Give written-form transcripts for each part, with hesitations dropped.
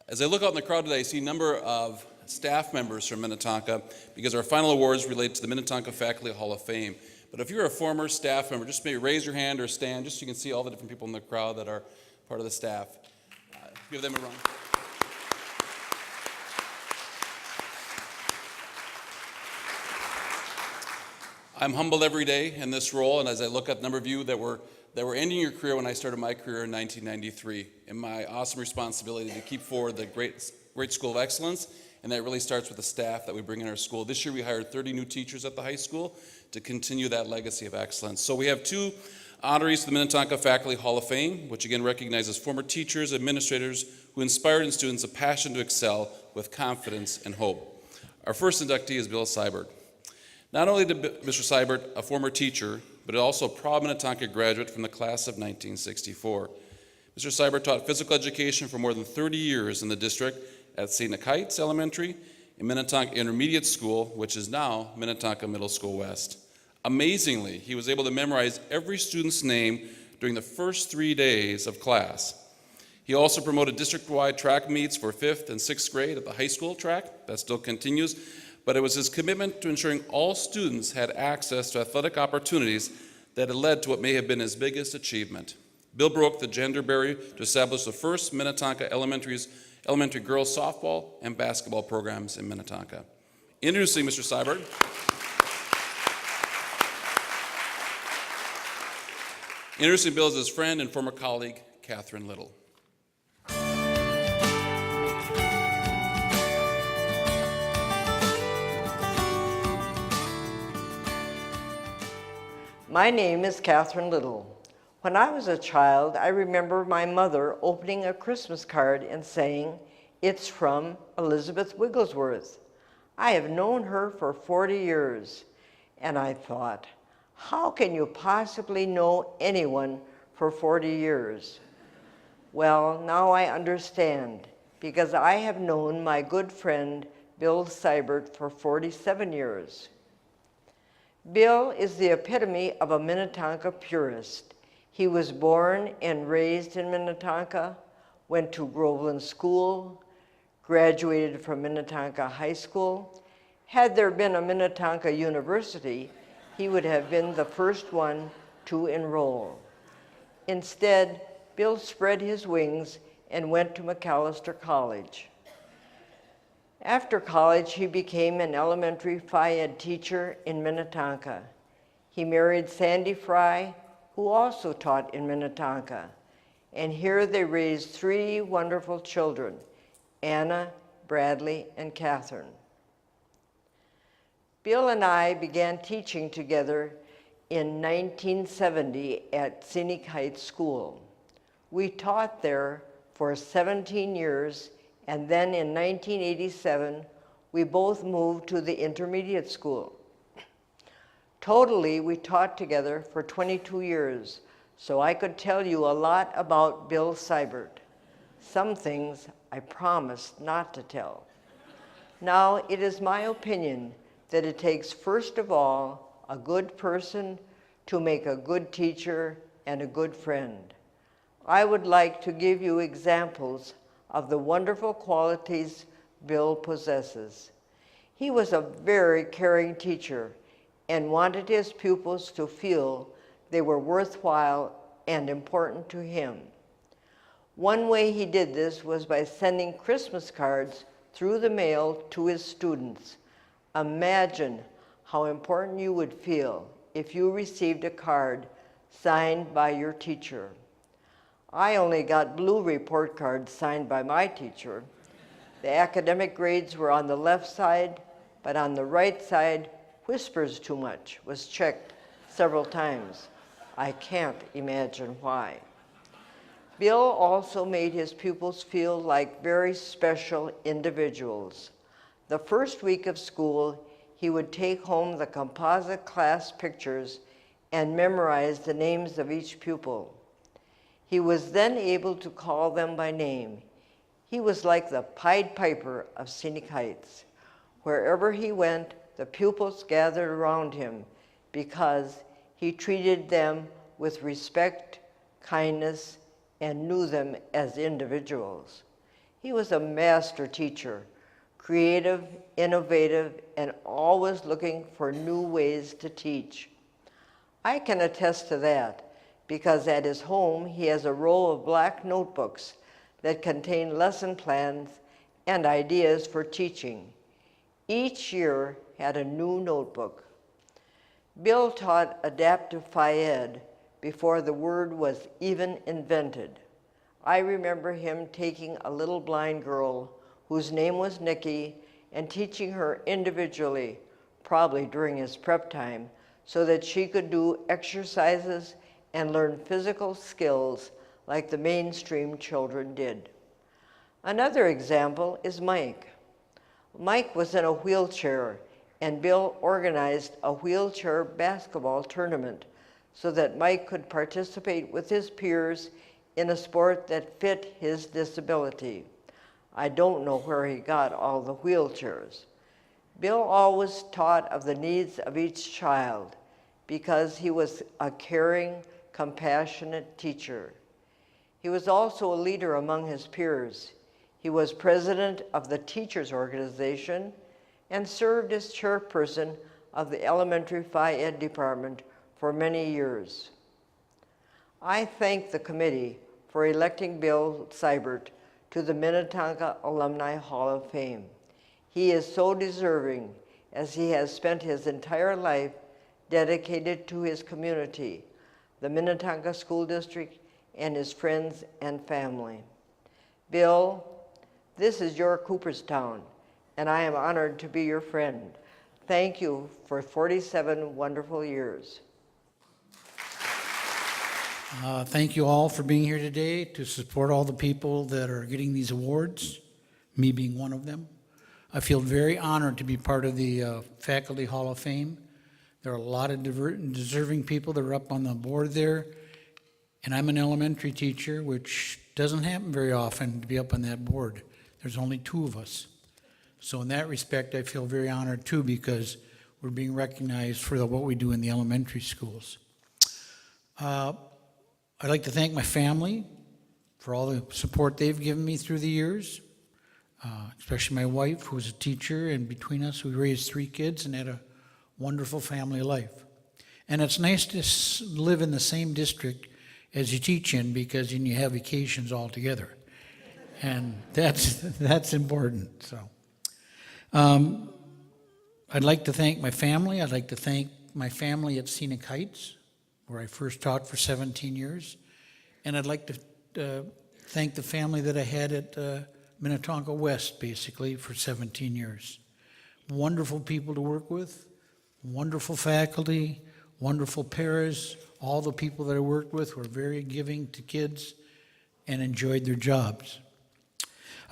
As I look out in the crowd today, I see a number of staff members from Minnetonka because our final awards relate to the Minnetonka Faculty Hall of Fame. But if you're a former staff member, just maybe raise your hand or stand just so you can see all the different people in the crowd that are part of the staff. Give them a round. I'm humbled every day in this role, and as I look at the number of you that were ending your career when I started my career in 1993, and my awesome responsibility to keep forward the great school of excellence, and that really starts with the staff that we bring in our school. This year we hired 30 new teachers at the high school to continue that legacy of excellence. So we have two honorees to the Minnetonka Faculty Hall of Fame, which again recognizes former teachers, administrators who inspired in students a passion to excel with confidence and hope. Our first inductee is Bill Seibert. Not only did Mr. Seibert, a former teacher, but also a proud Minnetonka graduate from the class of 1964. Mr. Seibert taught physical education for more than 30 years in the district at Scenic Heights Elementary and Minnetonka Intermediate School, which is now Minnetonka Middle School West. Amazingly, he was able to memorize every student's name during the first 3 days of class. He also promoted district-wide track meets for 5th and 6th grade at the high school track. That still continues. But it was his commitment to ensuring all students had access to athletic opportunities that had led to what may have been his biggest achievement. Bill broke the gender barrier to establish the first Minnetonka elementary girls softball and basketball programs in Minnetonka. Introducing Mr. Seibert. Introducing Bill is his friend and former colleague, Catherine Little. My name is Catherine Little. When I was a child, I remember my mother opening a Christmas card and saying, "It's from Elizabeth Wigglesworth." I have known her for 40 years, and I thought, how can you possibly know anyone for 40 years? Well, now I understand, because I have known my good friend Bill Seibert for 47 years. Bill is the epitome of a Minnetonka purist. He was born and raised in Minnetonka, went to Groveland School, graduated from Minnetonka High School. Had there been a Minnetonka University, he would have been the first one to enroll. Instead, Bill spread his wings and went to Macalester College. After college, he became an elementary phy-ed teacher in Minnetonka. He married Sandy Fry, who also taught in Minnetonka. And here they raised 3 wonderful children, Anna, Bradley, and Catherine. Bill and I began teaching together in 1970 at Scenic Heights School. We taught there for 17 years, and then in 1987, we both moved to the intermediate school. Totally, we taught together for 22 years, so I could tell you a lot about Bill Seibert. Some things I promised not to tell. Now, it is my opinion that it takes, first of all, a good person to make a good teacher and a good friend. I would like to give you examples of the wonderful qualities Bill possesses. He was a very caring teacher and wanted his pupils to feel they were worthwhile and important to him. One way he did this was by sending Christmas cards through the mail to his students. Imagine how important you would feel if you received a card signed by your teacher. I only got blue report cards signed by my teacher. The academic grades were on the left side, but on the right side, whispers too much was checked several times. I can't imagine why. Bill also made his pupils feel like very special individuals. The first week of school, he would take home the composite class pictures and memorize the names of each pupil. He was then able to call them by name. He was like the Pied Piper of Scenic Heights. Wherever he went, the pupils gathered around him because he treated them with respect, kindness, and knew them as individuals. He was a master teacher, creative, innovative, and always looking for new ways to teach. I can attest to that because at his home he has a row of black notebooks that contain lesson plans and ideas for teaching. Each year had a new notebook. Bill taught adaptive Phi-Ed before the word was even invented. I remember him taking a little blind girl whose name was Nikki and teaching her individually, probably during his prep time, so that she could do exercises and learn physical skills like the mainstream children did. Another example is Mike. Mike was in a wheelchair, and Bill organized a wheelchair basketball tournament so that Mike could participate with his peers in a sport that fit his disability. I don't know where he got all the wheelchairs. Bill always taught of the needs of each child because he was a caring, compassionate teacher. He was also a leader among his peers. He was president of the teachers organization and served as chairperson of the elementary Phi-Ed department for many years. I thank the committee for electing Bill Seibert to the Minnetonka Alumni Hall of Fame. He is so deserving as he has spent his entire life dedicated to his community, the Minnetonka School District, and his friends and family. Bill, this is your Cooperstown, and I am honored to be your friend. Thank you for 47 wonderful years. Thank you all for being here today to support all the people that are getting these awards, me being one of them. I feel very honored to be part of the Faculty Hall of Fame. There are a lot of deserving people that are up on the board there, and I'm an elementary teacher, which doesn't happen very often to be up on that board. There's only 2 of us. So in that respect, I feel very honored too because we're being recognized for what we do in the elementary schools. I'd like to thank my family for all the support they've given me through the years, especially my wife, who was a teacher, and between us, we raised 3 kids and had a wonderful family life. And it's nice to live in the same district as you teach in because then you have vacations all together. And that's important. So, I'd like to thank my family. I'd like to thank my family at Scenic Heights, where I first taught for 17 years. And I'd like to thank the family that I had at Minnetonka West, basically, for 17 years. Wonderful people to work with, wonderful faculty, wonderful paras. All the people that I worked with were very giving to kids and enjoyed their jobs.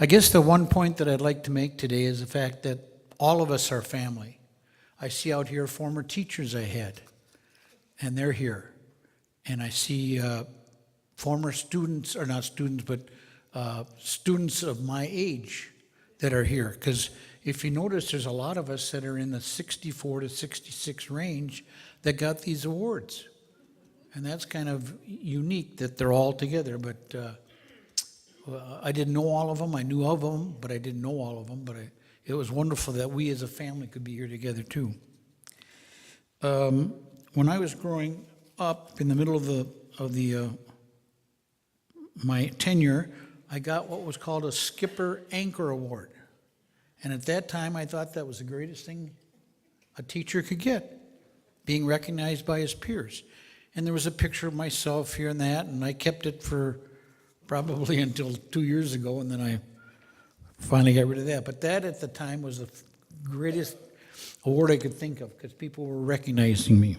I guess the one point that I'd like to make today is the fact that all of us are family. I see out here former teachers I had, and they're here. And I see former students, or not students, but students of my age that are here. Because if you notice, there's a lot of us that are in the 64 to 66 range that got these awards. And that's kind of unique that they're all together. But I didn't know all of them. I knew of them, but I didn't know all of them. But it was wonderful that we as a family could be here together too. When I was growing up in the middle of my tenure, I got what was called a Skipper Anchor Award. And at that time, I thought that was the greatest thing a teacher could get, being recognized by his peers. And there was a picture of myself here and that, and I kept it for probably until 2 years ago, and then I finally got rid of that. But that at the time was the greatest award I could think of because people were recognizing me.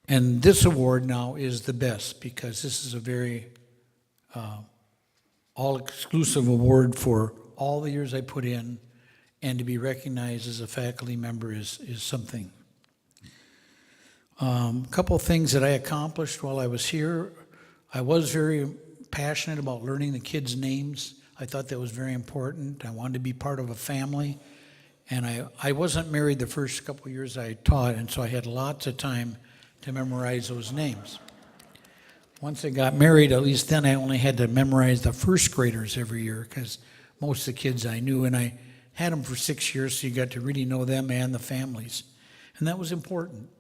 And this award now is the best because this is a very all-exclusive award for all the years I put in, and to be recognized as a faculty member is something. A couple of things that I accomplished while I was here. I was very passionate about learning the kids' names. I thought that was very important. I wanted to be part of a family. And I wasn't married the first couple of years I taught, and so I had lots of time to memorize those names. Once I got married, at least then I only had to memorize the first graders every year because most of the kids I knew, and I had them for 6 years, so you got to really know them and the families. And that was important.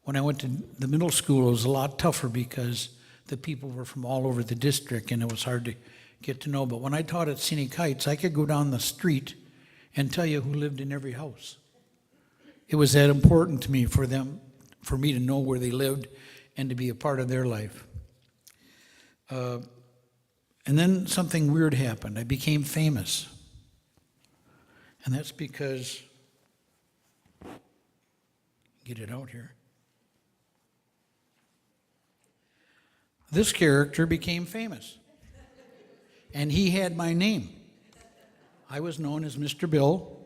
When I went to the middle school, it was a lot tougher because the people were from all over the district and it was hard to get to know. But when I taught at Scenic Heights, I could go down the street and tell you who lived in every house. It was that important to me for me to know where they lived and to be a part of their life. And then something weird happened. I became famous. And that's because, get it out here. This character became famous. And he had my name. I was known as Mr. Bill.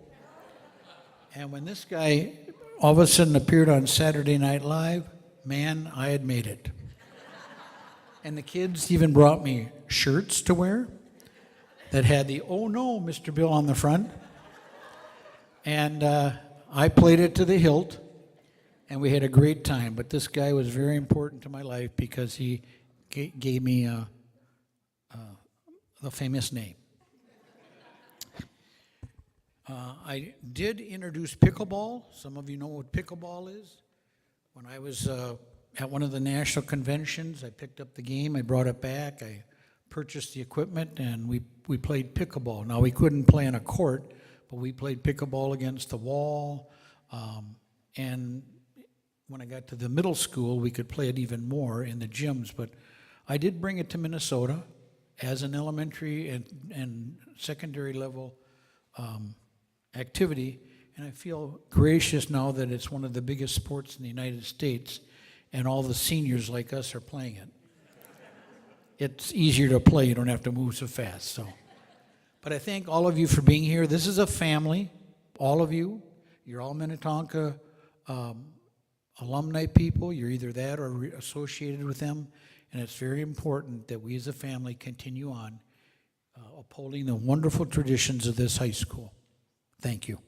And when this guy all of a sudden appeared on Saturday Night Live, man, I had made it. And the kids even brought me shirts to wear that had the "Oh no, Mr. Bill" on the front. And I played it to the hilt, and we had a great time. But this guy was very important to my life because he gave me the famous name. I did introduce pickleball. Some of you know what pickleball is. When I was at one of the national conventions, I picked up the game, I brought it back, I purchased the equipment, and we played pickleball. Now, we couldn't play on a court, but we played pickleball against the wall. And when I got to the middle school, we could play it even more in the gyms. But I did bring it to Minnesota as an elementary and secondary level activity. And I feel gracious now that it's one of the biggest sports in the United States, and all the seniors like us are playing it. It's easier to play, you don't have to move so fast. So, but I thank all of you for being here. This is a family, all of you. You're all Minnetonka alumni people. You're either that or associated with them, and it's very important that we as a family continue on upholding the wonderful traditions of this high school. Thank you.